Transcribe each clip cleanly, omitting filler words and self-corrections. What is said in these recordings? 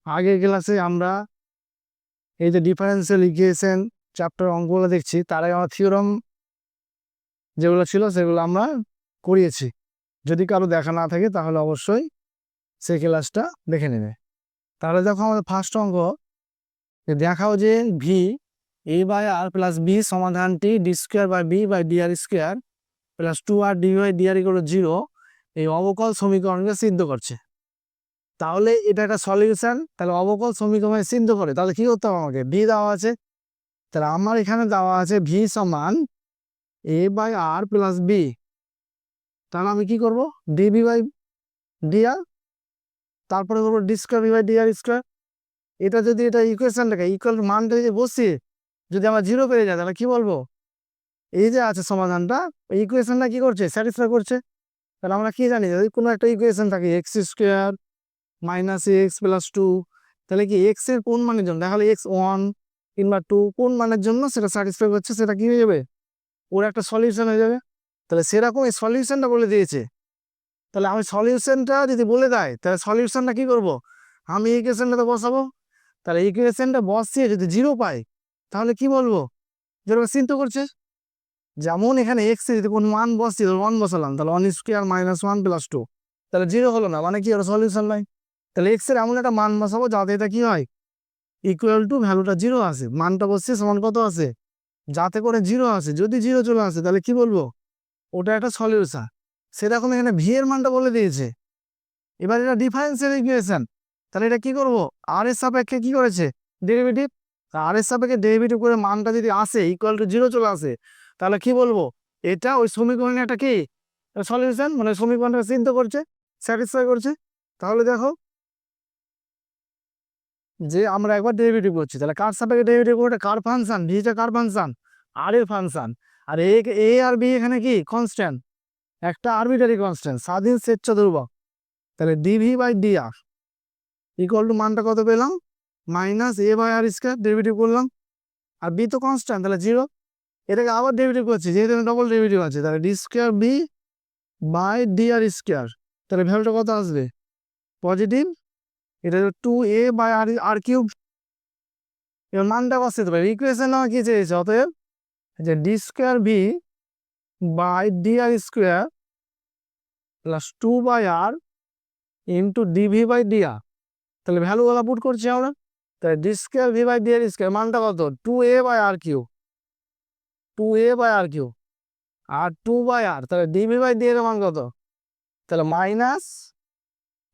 আগের ক্লাসে আমরা এই যে ডিফারেন্সিয়াল ইকুয়েশন চ্যাপ্টার অঙ্কগুলো দেখছি, তার আগে আমার থিওরাম যেগুলো ছিল সেগুলো আমরা করিয়েছি। যদি কারো দেখা না থাকে তাহলে অবশ্যই সেই ক্লাসটা দেখে নেবে। তাহলে দেখো আমাদের ফার্স্ট অঙ্ক, দেখাও যে V A by R plus B সমাধানটি D square by B by D R square plus 2r D by D R equal to 0 এই অবকল সমীকরণকে সিদ্ধ করছে। তাহলে এটা একটা সলিউশন। তাহলে অবকল সমীকরণে সিদ্ধ করে তাহলে কি করতে হবে, আমাকে ভি দেওয়া আছে, তাহলে আমার এখানে দেওয়া আছে ভি সমান A by R plus B. তাহলে আমি কি করব, ডিবি বাই ডিআর, তারপরে করবো D square B by DR square. এটা যদি এটা ইকুয়েশনটাকে ইকুয়াল মানটা যদি বসিয়ে যদি আমার 0 পেয়ে যায় তাহলে কি বলবো, এই যে আছে সমাধানটা এই ইকুয়েশনটা কি করছে, স্যাটিসফাই করছে। তাহলে আমরা কি জানি, যদি কোনো একটা ইকুয়েশন থাকে x square minus x plus 2, তাহলে কি এক্স এর কোন মানের জন্য, তাহলে এক্স 1 কিংবা 2 কোন মানের জন্য সেটা স্যাটিসফাই করছে, সেটা কি হয়ে যাবে, ওর একটা সলিউশন হয়ে যাবে। তাহলে সেরকম এই সলিউশনটা বলে দিয়েছে। তাহলে আমি সলিউশনটা যদি বলে দেয় তাহলে সলিউশনটা কি করব, আমি ইকুয়েশনটাতে বসাবো। তাহলে ইকুয়েশনটা বসিয়ে যদি 0 পাই তাহলে কি বলবো, যেরকম চিন্তা করছে। যেমন এখানে এক্স এর যদি কোনো মান বসিয়ে 1 বসালাম, তাহলে 1 স্কোয়ার মাইনাস 1 প্লাস 2, তাহলে 0 হলো না, মানে কি ওর সলিউশন নাই। তাহলে এক্স এর এমন একটা মান বসাবো যাতে এটা কি হয়, ইকুয়াল টু ভ্যালুটা 0 আসে, মানটা বসিয়ে সমান কত আসে, যাতে করে 0 আসে। যদি 0 চলে আসে তাহলে কি বলবো, ওটা একটা সলিউশন। সেরকম এখানে ভি এর মানটা বলে দিয়েছে। এবার এটা ডিফারেন্সিয়াল ইকুয়েশন, তাহলে এটা কি করব, আর এর সাপেক্ষে কি করেছে, ডেরিভেটিভ। আর এর সাপেক্ষে ডেরিভেটিভ করে মানটা যদি আসে ইকুয়াল টু 0 চলে আসে তাহলে কি বলবো, এটা ওই সমীকরণে একটা কি সলিউশন, মানে সমীকরণটা চিন্তা করছে, স্যাটিসফাই করছে। তাহলে দেখো যে আমরা একবার ডেরিভেটিভ করছি, তাহলে কার সাপেক্ষে ডেরিভেটিভ করতে, কার ফাংশন, ভিটা কার ফাংশন, আর এর ফাংশন। আর এ আর বি এখানে কি কনস্ট্যান্ট, একটা আরবিটারি কনস্ট্যান্ট, স্বাধীন স্বেচ্ছা ধ্রুবক। তাহলে DV by DR equal to মানটা কত পেলাম, minus A by R square, derivative করলাম। আর বি তো কনস্ট্যান্ট, তাহলে 0। এটাকে আবার ডেরিভেটিভ করছি, যেহেতু ডবল ডেরিভেটিভ আছে, তাহলে D square B by D R square. তাহলে ভ্যালুটা কত আসবে, পজিটিভ। এটা 2a by R R cube. এবার মানটা বসাতে পারি, ইকুয়েশন আমার কি চেয়েছে, অতএব যে D square B by D R square plus 2 by R into D V by D R. তাহলে ভ্যালুগুলো পুট করছি আমরা। তাহলে D square V by D R square মানটা কত, 2a by R cube, 2a by R cube আর 2 বাই আর, তাহলে DV by D এর মান কত, তাহলে minus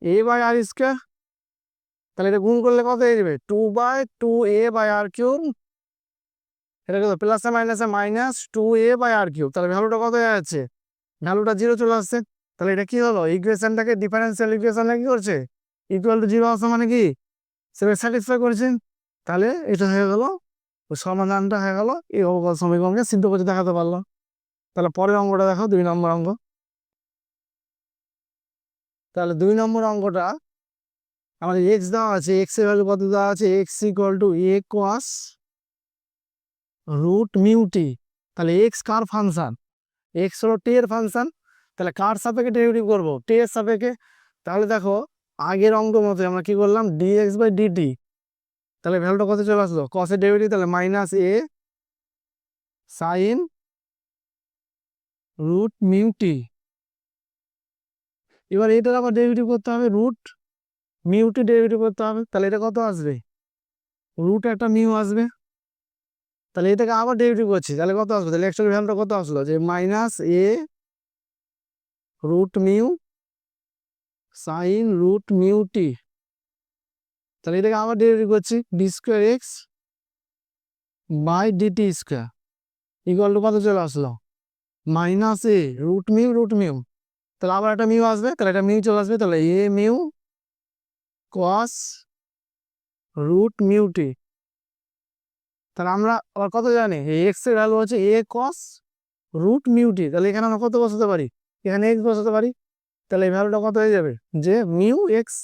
A by R square. তাহলে এটা গুণ করলে কত হয়ে যাবে, 2/2a বাই আর কিউব, এটা কত প্লাস মাইনাসে minus 2a by R cube. তাহলে ভ্যালুটা কত হয়ে যাচ্ছে, ভ্যালুটা 0 চলে আসছে। তাহলে এটা কি হলো, ইকুয়েশনটাকে ডিফারেন্সিয়াল ইকুয়েশনে কি করছে, ইকুয়াল টু 0 আসা মানে কি, সেটা স্যাটিসফাই করছে। তাহলে এটা হয়ে গেল, ওই সমাধানটা হয়ে গেল, এই অবকল সমীকরণকে সিদ্ধ করে দেখাতে পারলো। তাহলে পরের অঙ্কটা দেখো, 2 নম্বর অঙ্ক। তাহলে 2 নম্বর অঙ্কটা আমাদের এক্স দেওয়া আছে, এক্স এর ভ্যালু কত দেওয়া আছে, X equal to A cos root মিউটি। তাহলে এক্স কার ফাংশন, এক্স হলো টি এর ফাংশন। তাহলে কার সাপেক্ষে ডেরিভেটিভ করবো, টি এর সাপেক্ষে। তাহলে দেখো আগের অঙ্ক মতো আমরা কি করলাম, ডিএক্স বাই ডিটি। তাহলে ভ্যালুটা কত চলে আসলো, কসের ডেরিভেটিভ, তাহলে মাইনাস এ সাইন রুট মিউটি। এবার এটার আবার ডেরিভেটিভ করতে হবে, রুট মিউটি ডেরিভেটিভ করতে হবে। তাহলে এটা কত আসবে, রুট একটা মিউ আসবে। তাহলে এটাকে আবার ডেরিভেটিভ করছি, তাহলে কত আসবে, তাহলে এক্সট্রা ভ্যালুটা কত আসলো, যে minus A root mu sine root মিউটি। তাহলে এটাকে আবার ডেরিভেটিভ করছি, D square x by DT square equal to কত চলে আসলো, minus A root mu root mu. তাহলে আবার একটা মিউ আসবে, তাহলে একটা মিউ চলে আসবে, তাহলে এ মিউ কস রুট মিউটি। তাহলে আমরা আবার কত জানি, এই এক্স এর ভ্যালু হচ্ছে এ কস রুট মিউটি। তাহলে এখানে আমরা কত বসাতে পারি, এখানে এক্স বসাতে পারি। তাহলে এই ভ্যালুটা কত হয়ে যাবে, যে মিউ এক্স।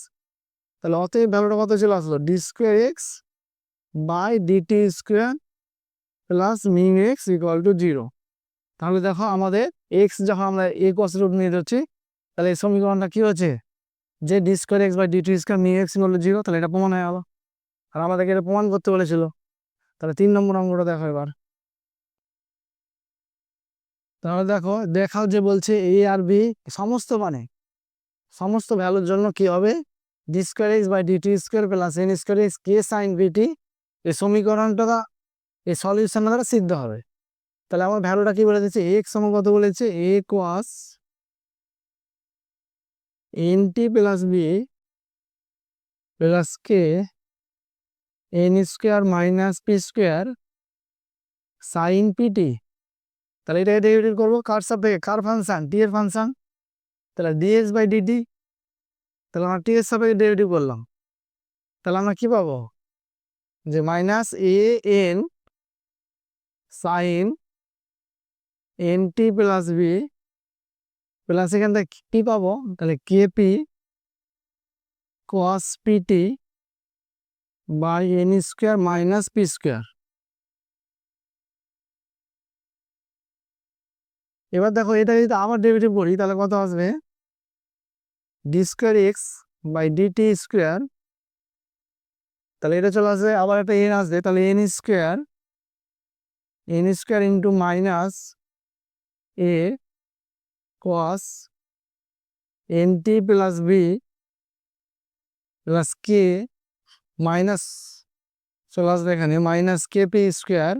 তাহলে অতএব ভ্যালুটা কত চলে আসলো, D square x by DT square plus mu X equal to 0। তাহলে দেখো আমাদের এক্স যখন আমরা এ কস রুট নিয়ে যাচ্ছি, তাহলে এই সমীকরণটা কি হচ্ছে, যে D square x by DT square নিয়ে এক্স হলো 0, তাহলে এটা প্রমাণ হয়ে গেল। আর আমাদেরকে এটা প্রমাণ করতে বলেছিল। তাহলে 3 নম্বর অঙ্কটা দেখো এবার। তাহলে দেখো দেখাও যে বলছে এ আর বি সমস্ত ভ্যালুর জন্য কি হবে, D square x by DT square plus N square X K sine BT, এই সমীকরণটা এই সলিউশনটা দ্বারা সিদ্ধ হবে। তাহলে আমার ভ্যালুটা কি বলে দিচ্ছে, এক্স সমান কত বলেছে, A cos N T plus B plus K N square minus P square sine PT. তাহলে এটা ডেরিভেটিভ করবো কার সাপেক্ষে, কার ফাংশন, টি এর ফাংশন। তাহলে ডিএক্স বাই ডিটি, তাহলে আমরা টি এর সাপেক্ষে ডেরিভেটিভ করলাম। তাহলে আমরা কি পাবো, যে minus A N sine N T plus B plus এখান থেকে কি পাবো, তাহলে KP cos PT by N square minus P square. এবার দেখো এটা যদি আবার ডেরিভেটিভ করি তাহলে কত আসবে, D square x by DT square, তাহলে এটা চলে আসবে আবার একটা এন আসবে, তাহলে N square into minus A cos N T plus B plus K minus চলে আসবে এখানে minus K P square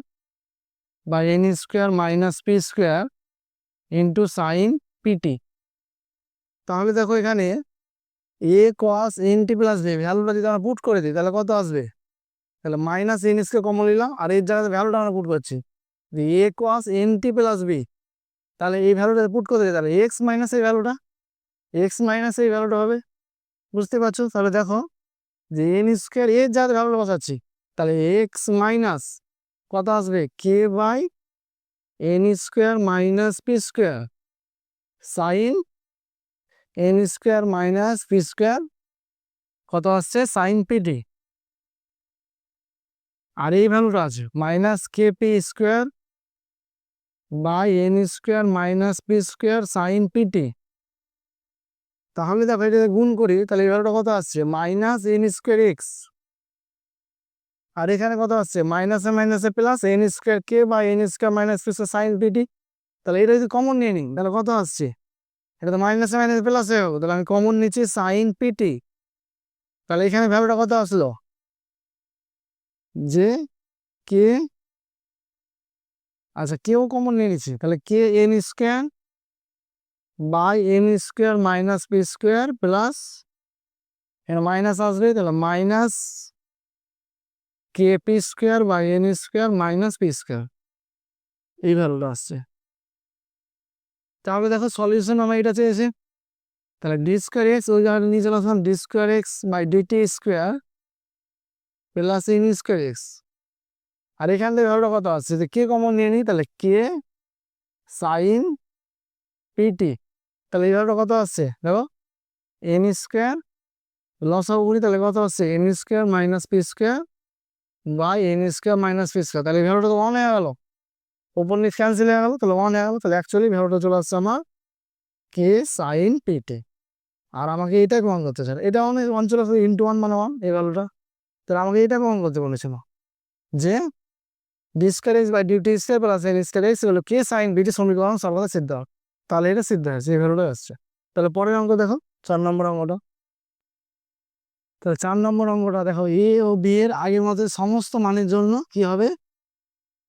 by N square minus P square into sine PT. তাহলে দেখো এখানে A cos N T plus B ভ্যালুটা যদি আমরা put করে দিই তাহলে কত আসবে, তাহলে মাইনাস এন স্কোয়ার কমন নিলাম, আর এর জায়গায় ভ্যালুটা আমরা পুট করছি এ cos N T plus B, তাহলে এই ভ্যালুটা পুট করে দিই, তাহলে এক্স মাইনাস এই ভ্যালুটা হবে, বুঝতে পারছো। তাহলে দেখো যে এন স্কোয়ার এর জায়গায় ভ্যালুটা বসাচ্ছি, তাহলে এক্স মাইনাস কত আসবে, K by N square minus P square sine N square minus P square কত আসছে সাইন পিটি। আর এই ভ্যালুটা আছে minus K P square by N square minus P square sine PT. তাহলে দেখো এটা গুণ করি তাহলে এই ভ্যালুটা কত আসছে, মাইনাস এন স্কোয়ার এক্স, আর এখানে কত আসছে মাইনাসে মাইনাসে plus N square K by N square minus P square sine PT. তাহলে এটা যদি কমন নিয়ে নিই তাহলে কত আসছে, এটা তো মাইনাসে মাইনাসে প্লাস হয়ে যাবে, তাহলে আমি কমন নিচ্ছি সাইন পিটি। তাহলে এখানে ভ্যালুটা কত আসলো, যে কে, আচ্ছা কেও কমন নিয়ে নিচ্ছি, তাহলে K N square by N square minus P square plus এখানে মাইনাস আসবে, তাহলে minus K P square by N square minus P square, এই ভ্যালুটা আসছে। তাহলে দেখো সলিউশন আমার এটা চেয়েছে, তাহলে ডি স্কোয়ার এক্স ওই জায়গাটা নিয়ে চলে আসলাম, D square x by DT square plus N square X, আর এখান থেকে ভ্যালুটা কত আসছে, যে কে কমন নিয়ে নিই, তাহলে কে সাইন পিটি, তাহলে এই ভ্যালুটা কত আসছে দেখো, এন স্কোয়ার লসাগু করি তাহলে কত আসছে, N square minus P square by N square minus P square, তাহলে এই ভ্যালুটা তো 1 হয়ে গেল, ওপর নিচ ক্যান্সেল হয়ে গেল, তাহলে 1 হয়ে গেল, তাহলে অ্যাকচুয়ালি ভ্যালুটা চলে আসছে আমার কে সাইন পিটি। আর আমাকে এইটাই প্রমাণ করতে চাই, এটা অনেক অঞ্চল আছে ইন্টু 1 মানে 1 এই ভ্যালুটা, তাহলে আমাকে এইটা প্রমাণ করতে বলেছিল যে D square x by DT square plus N square X হলো কে সাইন বিটি সমীকরণ সর্বদা সিদ্ধ হয়। তাহলে এটা সিদ্ধ হয়েছে, এই ভ্যালুটা আসছে। তাহলে পরের অঙ্ক দেখো 4 নম্বর অঙ্কটা। তাহলে 4 নম্বর অঙ্কটা দেখো, এ ও বি এর আগের মতো সমস্ত মানের জন্য কি হবে,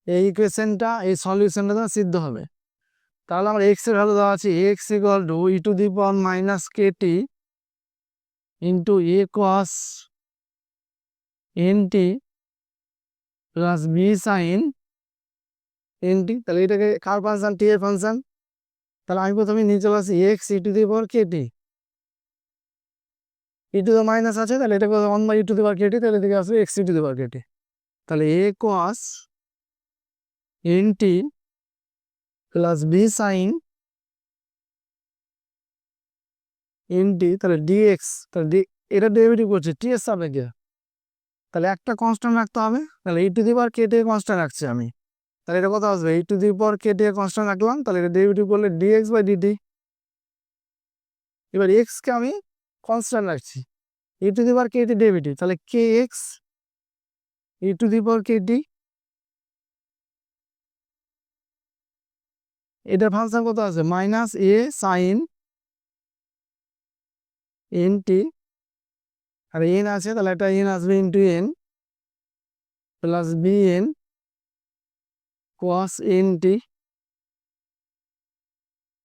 এই ইকুয়েশনটা এই সলিউশনটা সিদ্ধ হবে। তাহলে আমার এক্স এর ভ্যালু দেওয়া আছে X equal to E to the power minus K T into A cos N T plus B sine N T. তাহলে এটাকে কার ফাংশন, টি এর ফাংশন। তাহলে আমি প্রথমে নিয়ে চলে আসি x E to the power K T, E to the minus আছে তাহলে এটাকে 1 by E to the power কে টি, তাহলে এদিকে আসবে x E to the power কে টি। তাহলে A cos N T plus B sine N T, তাহলে ডিএক্স, তাহলে এটা ডেরিভেটিভ করছে টি এর সাপেক্ষে, তাহলে একটা কনস্ট্যান্ট রাখতে হবে, তাহলে ই to the power K T constant রাখছি আমি, তাহলে এটা কত আসবে, ই to the power K T constant রাখলাম, তাহলে এটা ডেরিভেটিভ করলে ডিএক্স বাই ডিটি। এবার এক্স কে আমি কনস্ট্যান্ট রাখছি, e to the power kt derivative, তাহলে k x E to the power kt, এটার ফাংশন কত আছে মাইনাস এ সাইন এন টি, আর এন আছে তাহলে একটা এন আসবে into n plus B n cos N T,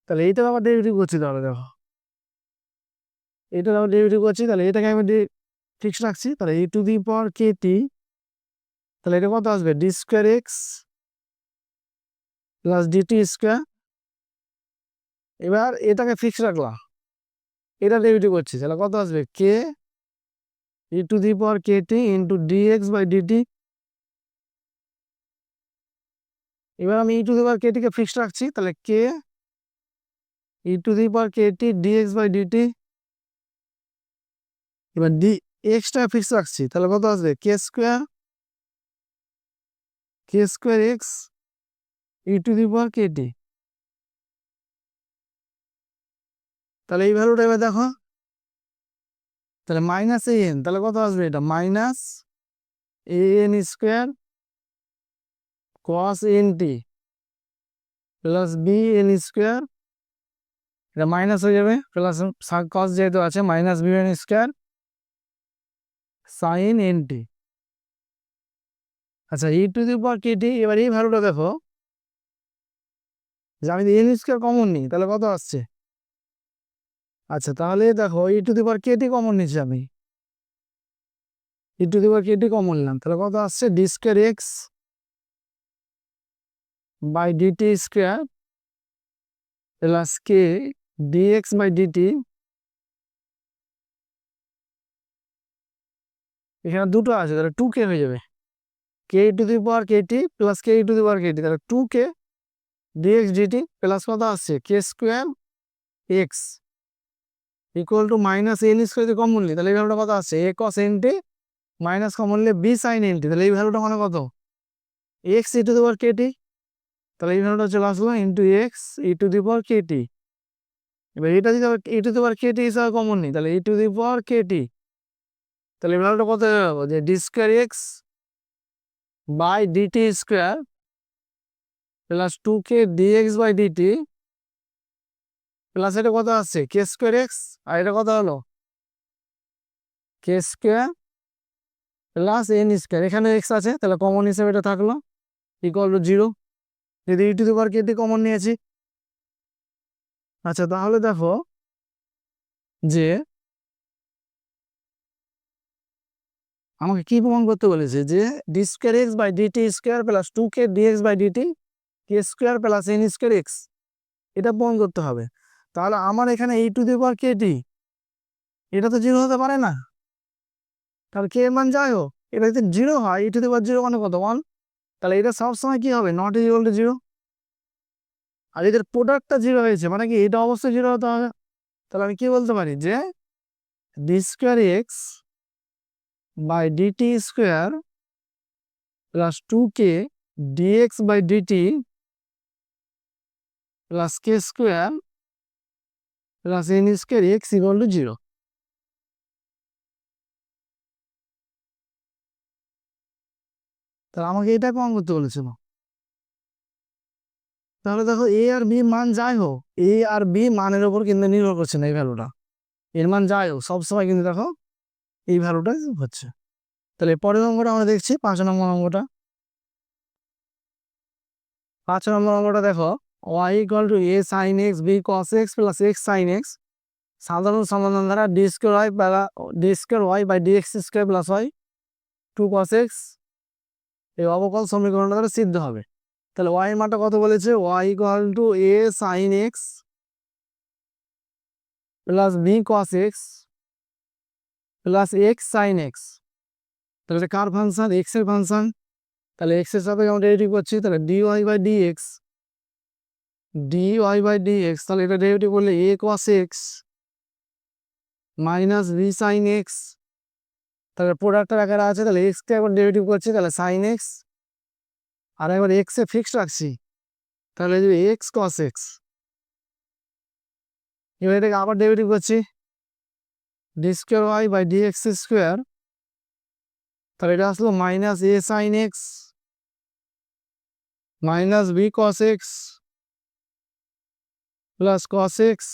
তাহলে এইটার আবার ডেরিভেটিভ করছি, তাহলে দেখো এটার আবার ডেরিভেটিভ করছি, তাহলে এটাকে আমি ফিক্স রাখছি, তাহলে ই টু দি পাওয়ার কে টি, তাহলে এটা কত আসবে D square X plus DT square, এবার এটাকে ফিক্স রাখলাম, এটা ডেরিভেটিভ করছি, তাহলে কত আসবে k e to the power K T into d x by dt, এবার আমি ই টু দি পাওয়ার কে টিকে ফিক্স রাখছি, তাহলে k e to the power K t d x by dt, এবার ডি এক্সটা ফিক্স রাখছি, তাহলে কত আসবে k square x E to the power কে টি, তাহলে এই ভ্যালুটা এবার দেখো, তাহলে মাইনাস এ এন, তাহলে কত আসবে এটা minus A N square cos N T plus B N square, এটা মাইনাস হয়ে যাবে, প্লাস কস যেহেতু আছে minus B N square sine N T. আচ্ছা ই টু দি পাওয়ার কে টি, এবার এই ভ্যালুটা দেখো যে আমি এন স্কোয়ার কমন নিই তাহলে কত আসছে, আচ্ছা তাহলে দেখো ই to the power K T common নিচ্ছি আমি, ই to the power K T common নিলাম, তাহলে কত আসছে d square x by DT square plus k dx by dt, এখানে দুটো আছে তাহলে টু কে হয়ে যাবে, k to the power kt plus k to the power Katie, তাহলে টু কে ডিএক্স ডিটি প্লাস কত আসছে k square x equal to minus N square যদি কমন নিই তাহলে এই ভ্যালুটা কত আসছে a cos N t minus common নিলে বি সাইন এন টি, তাহলে এই ভ্যালুটা মানে কত X E to the power Katie, তাহলে এই ভ্যালুটা চলে আসলো into X E to the power KT, এবার এটা যদি ই টু দি পাওয়ার কেটি হিসাবে কমন নিই তাহলে ই টু দি পাওয়ার কেটি, তাহলে এই ভ্যালুটা কত যাবো যে D square x by DT square plus two K dx by DT plus এটা কত আসছে কে স্কোয়ার এক্স, আর এটা কত হলো কে স্কোয়ার প্লাস এন স্কোয়ার, এখানে এক্স আছে তাহলে কমন হিসেবে এটা থাকলো ইকুয়াল টু জিরো, যদি ই to the power kt common নিয়েছি। আচ্ছা তাহলে দেখো যে আমাকে কি প্রমাণ করতে বলেছে যে D square x by DT square plus two K dx by DT K square plus N square X, এটা প্রমাণ করতে হবে, তাহলে আমার এখানে ই টু দি পাওয়ার কেটি এটা তো জিরো হতে পারে না, তাহলে কে এর মান যাই হোক এটা যদি জিরো হয় ই টু দি পাওয়ার জিরো মানে কত ওয়ান, তাহলে এটা সবসময় কি হবে not is equal to zero, আর এদের প্রোডাক্টটা জিরো হয়েছে মানে কি এটা অবশ্যই জিরো হতে হবে, তাহলে আমি কি বলতে পারি যে D square x by DT square plus two K dx by DT plus K square plus N square x equal to zero, তাহলে আমাকে এটা প্রমাণ করতে বলেছিল, তাহলে দেখো এ আর বি মান যাই হোক এ আর বি মানের উপর কিন্তু নির্ভর করছে না, এই ভ্যালুটা এর মান যাই হোক সবসময় কিন্তু দেখো এই ভ্যালুটা হচ্ছে, তাহলে পরের অঙ্কটা আমরা দেখছি 5 নম্বর অঙ্কটা, 5 নম্বর অঙ্কটা দেখো Y equal to A sine x B cos x plus x sine X, সাধারণ সমাধান দ্বারা D square Y D square Y by D x square plus Y two cos X এই অবকল সমীকরণটা দ্বারা সিদ্ধ হবে, তাহলে ওয়াই এর মানটা কত বলেছে y equal to A sine x plus b cos x plus x sine x, তাহলে এটা কার ফাংশন এক্স এর ফাংশন, তাহলে এক্স এর সাথে আমরা ডেরিভেটিভ করছি তাহলে d y by D x তাহলে এটা ডেরিভেটিভ করলে a cos x minus b sine x, তাহলে প্রোডাক্টের আকারে আছে তাহলে এক্স কে একবার ডেরিভেটিভ করছি তাহলে সাইন এক্স, আর একবার এক্স এ ফিক্সড রাখছি তাহলে এক্স কস এক্স, এবার এটাকে আবার ডেরিভেটিভ করছি D square Y by D x square, তাহলে এটা আসলো মাইনাস এ sine x minus B cos x plus cos X.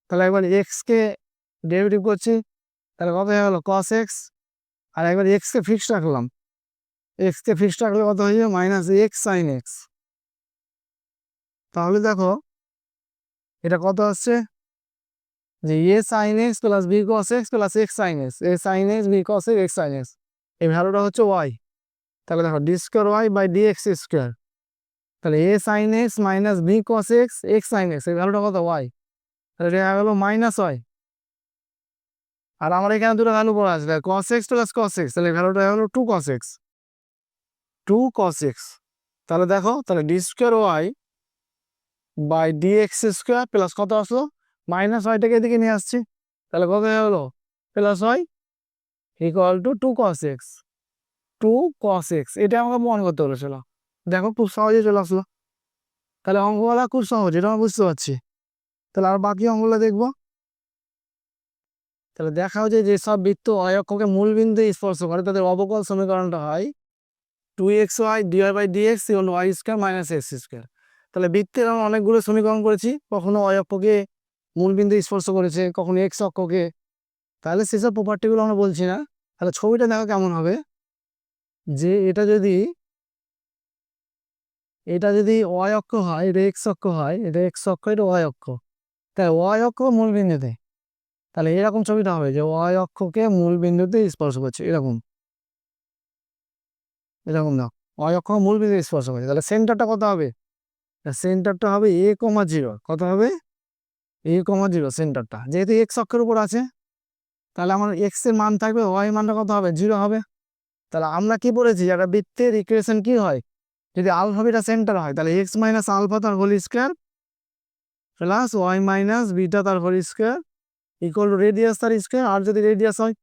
তাহলে একবার এক্সকে ডেরিভেটিভ করছি, তাহলে কত হয়ে গেলো কস এক্স, আর একবার এক্সকে ফিক্সড রাখলাম, এক্সকে ফিক্সড রাখলে কত হয়ে যাবে মাইনাস এক্স সাইন এক্স। তাহলে দেখো এটা কত আসছে যে a sine x plus b cos x plus x sine x, a sine x B cos x x sine x, এই ভ্যালুটা হচ্ছে ওয়াই। তাহলে দেখো d square Y by D x square, তাহলে a sine x minus B cos x x sine x, এই ভ্যালুটা কত Y, তাহলে এটা গেলো মাইনাস ওয়াই। আর আমার এখানে দুটো ভ্যালু পড়া আছে, cos x plus cos X, তাহলে ভ্যালুটা হলো two cos X, two cos X. তাহলে দেখো তাহলে D square Y by D x square plus কত আসলো মাইনাস ওয়াইটাকে এদিকে নিয়ে আসছি, তাহলে কত হলো plus Y equal to two cos X, two cos X. এটা আমাকে মনে করতে বলেছিল, দেখো খুব সহজে চলে আসলো। তাহলে অঙ্কগুলা খুব সহজ, এটা আমরা বুঝতে পারছি। তাহলে আর বাকি অঙ্কগুলো দেখবো। তাহলে দেখা হচ্ছে যে সব বৃত্ত অক্ষকে মূল বিন্দু স্পর্শ করে তাদের অবকল সমীকরণটা হয় two X Y DY by dx equal Y square minus X square. তাহলে বৃত্তের আমরা অনেকগুলো সমীকরণ করেছি, কখনো অক্ষকে মূল বিন্দু স্পর্শ করেছে, কখনো এক্স অক্ষকে, তাহলে সেসব প্রপার্টিগুলো আমরা বলছি না। তাহলে ছবিটা দেখো কেমন হবে, যে এটা যদি ওয়াই অক্ষ হয়, এটা এক্স অক্ষ হয়, এটা এক্স অক্ষ, এটা ওয়াই অক্ষ, তাই ওয়াই অক্ষ মূল বিন্দুতে, তাহলে এরকম ছবিটা হবে যে ওয়াই অক্ষকে মূল বিন্দুতে স্পর্শ করছে, এরকম এরকম না, ওয়াই অক্ষ মূল বিন্দুতে স্পর্শ করছে। তাহলে সেন্টারটা কত হবে, সেন্টারটা হবে এ কমা জিরো, কত হবে এ কমা জিরো সেন্টারটা, যেহেতু এক্স অক্ষের উপর আছে, তাহলে আমার এক্স এর মান থাকবে, ওয়াই মানটা কত হবে জিরো হবে। তাহলে আমরা কি বলেছি, একটা বৃত্তের ইকুয়েশন কি হয়, যদি আলফা বিটা সেন্টার হয় তাহলে এক্স মাইনাস আলফা তার whole square plus Y minus beta তার whole square equal to radius তার স্কোয়ার। আর যদি রেডিয়াস হয়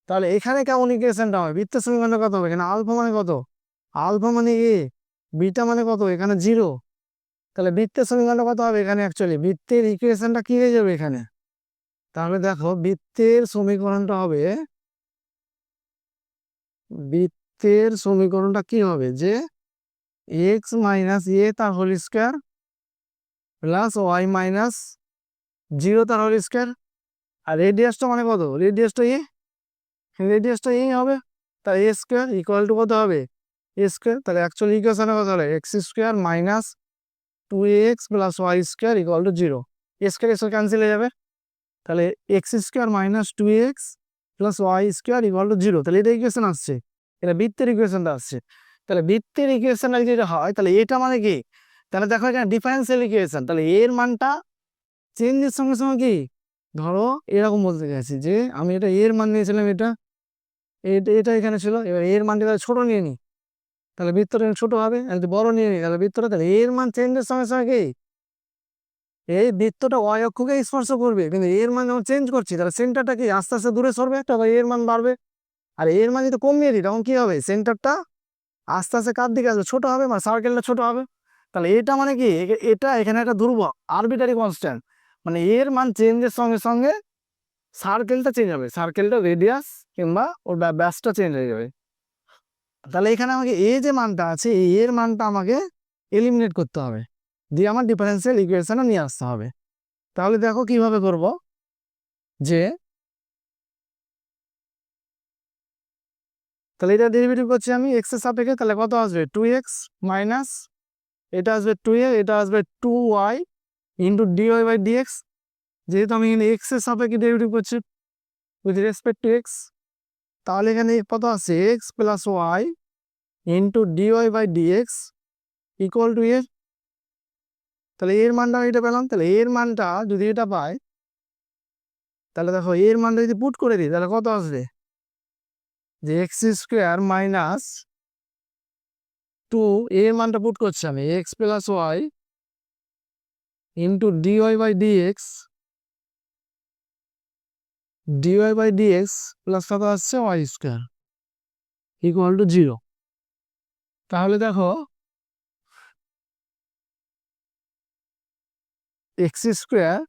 তাহলে এখানে কেমন ইকুয়েশনটা হবে, বৃত্তের সমীকরণটা কত হবে, এখানে আলফা মানে কত, আলফা মানে এ, বিটা মানে কত, এখানে জিরো। তাহলে বৃত্তের সমীকরণটা কত হবে, এখানে অ্যাকচুয়ালি বৃত্তের ইকুয়েশনটা কি হয়ে যাবে এখানে, তাহলে দেখো বৃত্তের সমীকরণটা হবে, বৃত্তের সমীকরণটা কি হবে যে এক্স মাইনাস এ তার whole square plus Y minus zero তার হোল স্কোয়ার। আর রেডিয়াসটা মানে কত, রেডিয়াসটা এ হবে, তাহলে এ স্কোয়ার ইকুয়াল টু কত হবে এ স্কোয়ার। তাহলে অ্যাকচুয়ালি ইকুয়েশনে কত হলো X square minus two X plus Y square equal to zero, A square square cancel হয়ে যাবে, তাহলে X square minus two X plus Y square equal to zero. তাহলে এটা ইকুয়েশন আসছে, এটা বৃত্তের ইকুয়েশনটা আসছে। তাহলে বৃত্তের ইকুয়েশনটা যেটা হয় তাহলে এটা মানে কি, তাহলে দেখো এখানে ডিফারেন্সিয়াল ইকুয়েশন, তাহলে এর মানটা চেঞ্জের সঙ্গে সঙ্গে কি, ধরো এরকম বলতে গেছি যে আমি এটা এর মান নিয়েছিলাম, এটা এটা এখানে ছিল, এবার এর মানটা ছোট নিয়ে নিই, তাহলে বৃত্তটা ছোট হবে, আর যদি বড় নিয়ে নিই তাহলে বৃত্তটা, তাহলে এর মান চেঞ্জের সঙ্গে সঙ্গে কি এই বৃত্তটা ওয়াই অক্ষকে স্পর্শ করবে, কিন্তু এর মান যখন চেঞ্জ করছি তাহলে সেন্টারটা কি আস্তে আস্তে দূরে সরবে, একটা এর মান বাড়বে। আর এর মান যদি কমিয়ে দিই তখন কি হবে, সেন্টারটা আস্তে আস্তে কার দিকে আসবে, ছোট হবে, মানে সার্কেলটা ছোট হবে। তাহলে এটা মানে কি, এটা এখানে একটা ধ্রুবক আরবিটারি কনস্ট্যান্ট, মানে এর মান চেঞ্জের সঙ্গে সঙ্গে সার্কেলটা চেঞ্জ হবে, সার্কেলটা রেডিয়াস কিংবা ওর ব্যাসটা চেঞ্জ হয়ে যাবে। তাহলে এখানে আমাকে এ যে মানটা আছে এই এর মানটা আমাকে এলিমিনেট করতে হবে, দিয়ে আমার ডিফারেন্সিয়াল ইকুয়েশনে নিয়ে আসতে হবে। তাহলে দেখো কিভাবে করব, যে তাহলে এটা ডেরিভেটিভ করছি আমি এক্স এর সাপেক্ষে, তাহলে কত আসবে টু এক্স মাইনাস এটা আসবে টু এ, এটা আসবে two Y into dy by DX, যেহেতু আমি এখানে এক্স এর সাপেক্ষে ডেরিভেটিভ করছি উইথ রেসপেক্ট টু এক্স, তাহলে এখানে কত আছে x plus Y into dy by dx equal to a. তাহলে এর মানটা আমি এটা পেলাম, তাহলে এর মানটা যদি এটা পাই তাহলে দেখো এর মানটা যদি পুট করে দিই তাহলে কত আসবে, যে এক্স স্কোয়ার মাইনাস টু, এর মানটা পুট করছি আমি X plus Y into dy by DX, DY by DX plus কত আসছে Y square equal to zero. তাহলে দেখো এক্স স্কোয়ার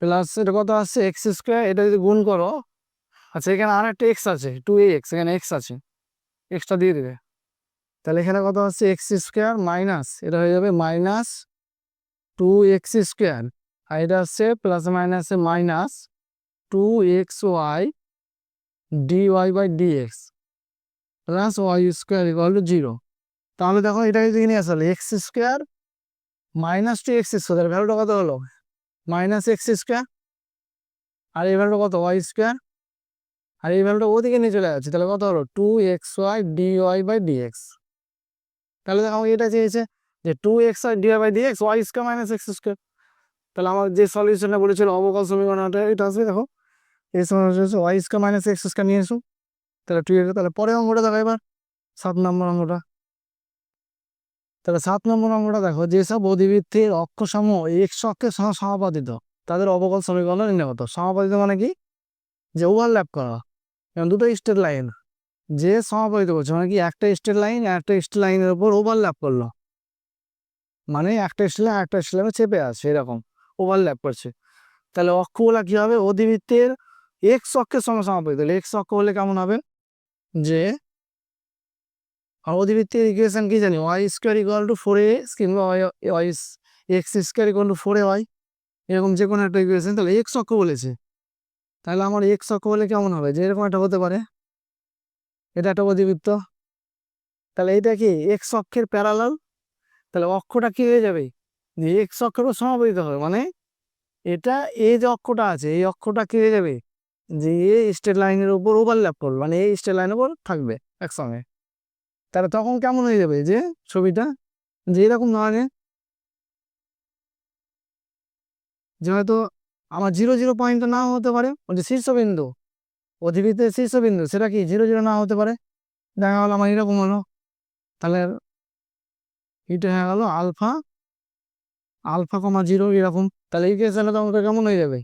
প্লাস এটা কত আসছে এক্স স্কোয়ার, এটা যদি গুণ করো, আচ্ছা এখানে আর একটা এক্স আছে 2x, এখানে এক্স আছে, এক্সটা দিয়ে দেবে। তাহলে এখানে কত হচ্ছে এক্স স্কোয়ার মাইনাস, এটা হয়ে যাবে মাইনাস 2x², আর এটা হচ্ছে প্লাস মাইনাসে minus 2xy dy/dx plus y² = 0। তাহলে দেখো এটাকে যদি নিয়ে আসলে x² মাইনাস 2x², ভ্যালুটা কত হলো মাইনাস x², আর এই ভ্যালুটা কত y², আর এই ভ্যালুটা ওদিকে নিয়ে চলে যাচ্ছে, তাহলে কত হলো 2xy dy/dx। তাহলে দেখো এটা চেয়েছে যে 2xy dy/dx y² minus x²। তাহলে আমার যে সলিউশনটা বলেছিল অবকল সমীকরণটা এটা আসবে, দেখো এই সমীকরণ y² মাইনাস x² নিয়ে এসো, তাহলে 2x। তাহলে পরের অঙ্কটা দেখো এবার 7 নম্বর অঙ্কটা। তাহলে 7 নম্বর অঙ্কটা দেখো, যেসব অধিবৃত্তের অক্ষসমূহ x অক্ষের সঙ্গে সমাপতিত তাদের অবকল সমীকরণ নির্ণয় করতে। সমাপতিত মানে কি, যে ওভারল্যাপ করা, যেমন দুটো স্ট্রেট লাইন যে সমাপতিত করছে মানে কি একটা স্ট্রেট লাইন একটা স্ট্রেট লাইনের উপর ওভারল্যাপ করলো, মানে একটা স্ট্রেট লাইন একটা স্ট্রেট লাইনে চেপে আছে, এরকম ওভারল্যাপ করছে। তাহলে অক্ষগুলা কি হবে, অধিবৃত্তের এক্স অক্ষের সঙ্গে সমাপতিত। এক্স অক্ষ হলে কেমন হবে, যে অধিবৃত্তের ইকুয়েশন কি জানি, y² = 4ax কিংবা x² = 4ay, এরকম যে কোনো একটা ইকুয়েশন। তাহলে এক্স অক্ষ বলেছে, তাহলে আমার এক্স অক্ষ হলে কেমন হবে, যে এরকম একটা হতে পারে, এটা একটা অধিবৃত্ত। তাহলে এটা কি এক্স অক্ষের প্যারালাল, তাহলে অক্ষটা কি হয়ে যাবে, যে এক্স অক্ষের উপর সমাপতিত হবে, মানে এটা এই যে অক্ষটা আছে এই অক্ষটা কি হয়ে যাবে, যে এই স্ট্রেট লাইনের উপর ওভারল্যাপ করবে, মানে এই স্ট্রেট লাইনের উপর থাকবে একসঙ্গে। তাহলে তখন কেমন হয়ে যাবে যে ছবিটা, যে এরকম ধরনের, যে হয়তো আমার 0 0 পয়েন্ট নাও হতে পারে, যে শীর্ষবিন্দু অধিবৃত্তের শীর্ষবিন্দু সেটা কি 0 0 না হতে পারে, দেখা গেলো আমার এরকম হলো। তাহলে এটা হয়ে গেল আলফা আলফা কমা 0 এরকম। তাহলে এই কেসে তখন কেমন হয়ে যাবে,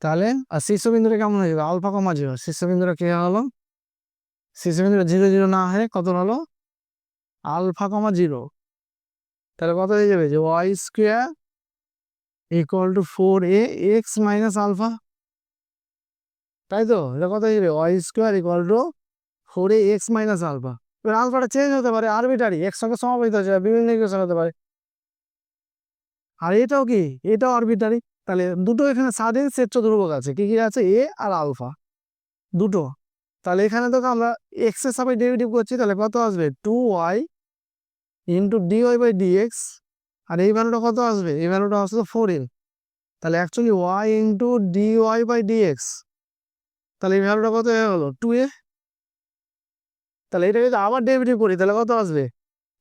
তাহলে আর শীর্ষবিন্দুটা কেমন হয়ে যাবে আলফা কমা 0, শীর্ষবিন্দুটা কে হলো, শীর্ষবিন্দুটা 0 0 না হয়ে কত হলো আলফা কমা 0। তাহলে কত হয়ে যাবে, যে y² = 4ax মাইনাস আলফা, তাই তো, এটা কত হয়ে যাবে y² = 4ax মাইনাস আলফা। এবার আলফাটা চেঞ্জ হতে পারে, আরবিটারি এক্স সঙ্গে সমাপতিত আছে, বিভিন্ন ইকুয়েশন হতে পারে। আর এটাও কি, এটাও আরবিটারি। তাহলে দুটো এখানে স্বাধীন শ্রেষ্ঠ ধ্রুবক আছে, কি কি আছে, এ আর আলফা দুটো। তাহলে এখানে তো আমরা এক্স এর সাপেক্ষে ডেরিভেটিভ করছি, তাহলে কত আসবে 2y * dy/dx, আর এই ভ্যালুটা কত আসবে, এই ভ্যালুটা আসবে 4a। তাহলে অ্যাকচুয়ালি y * dy/dx, তাহলে এই ভ্যালুটা কত হয়ে গেলো 2a। তাহলে এটা যদি আবার ডেরিভেটিভ করি তাহলে কত আসবে,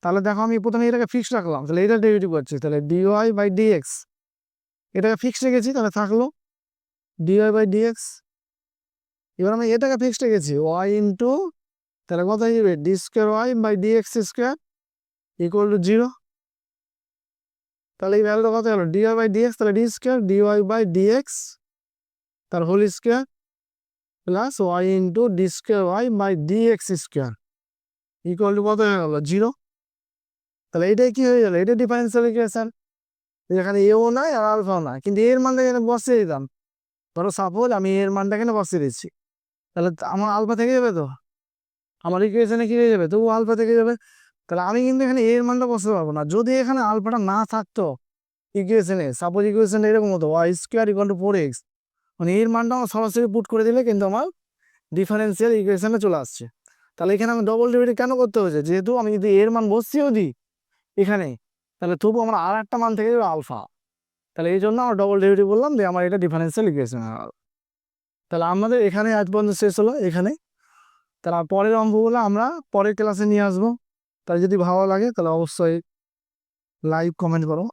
তাহলে দেখো আমি প্রথমে এটাকে ফিক্সড রাখলাম, তাহলে এটা ডেরিভেটিভ করছি, তাহলে dy/dx এটাকে ফিক্সড রেখেছি, তাহলে থাকলো dy/dx। এবার আমি এটাকে ফিক্সড রেখেছি y তাহলে কত হয়ে যাবে d²y/dx² = 0। তাহলে এই ভ্যালুটা কত হলো dy/dx, তাহলে d² dy/dx তার whole square plus y d²y/dx² কত হয়ে গেল 0। তাহলে এটাই কি হয়ে গেল, এটা ডিফারেন্সিয়াল ইকুয়েশন, এখানে এও নাই আর আলফাও নাই, কিন্তু এর মানটা এখানে বসিয়ে দিতাম। ধরো সাপোজ আমি এর মানটা এখানে বসিয়ে দিচ্ছি, তাহলে আমার আলফা থেকে যাবে, তো আমার ইকুয়েশনে কি হয়ে যাবে, তবু আলফা থেকে যাবে। তাহলে আমি কিন্তু এখানে এর মানটা বসাতে পারবো না, যদি এখানে আলফাটা না থাকতো ইকুয়েশনে, সাপোজ ইকুয়েশন এরকম হতো y² = 4x, মানে এর মানটা আমার সরাসরি পুট করে দিলে কিন্তু আমার ডিফারেন্সিয়াল ইকুয়েশনে চলে আসছে। তাহলে এখানে আমি ডবল ডেরিভেটিভ কেন করতে হয়েছে, যেহেতু আমি যদি এর মান বসিয়েও দিই এখানে, তাহলে তবু আমার আর একটা মান থেকে যাবে আলফা। তাহলে এই জন্য আমার ডবল ডেরিভেটিভ বললাম যে আমার এটা ডিফারেন্সিয়াল ইকুয়েশন। তাহলে আমাদের এখানে আজ পর্যন্ত শেষ হলো এখানে। তাহলে পরের অঙ্কগুলো আমরা পরের ক্লাসে নিয়ে আসবো। তাই যদি ভালো লাগে তাহলে অবশ্যই লাইক কমেন্ট করো।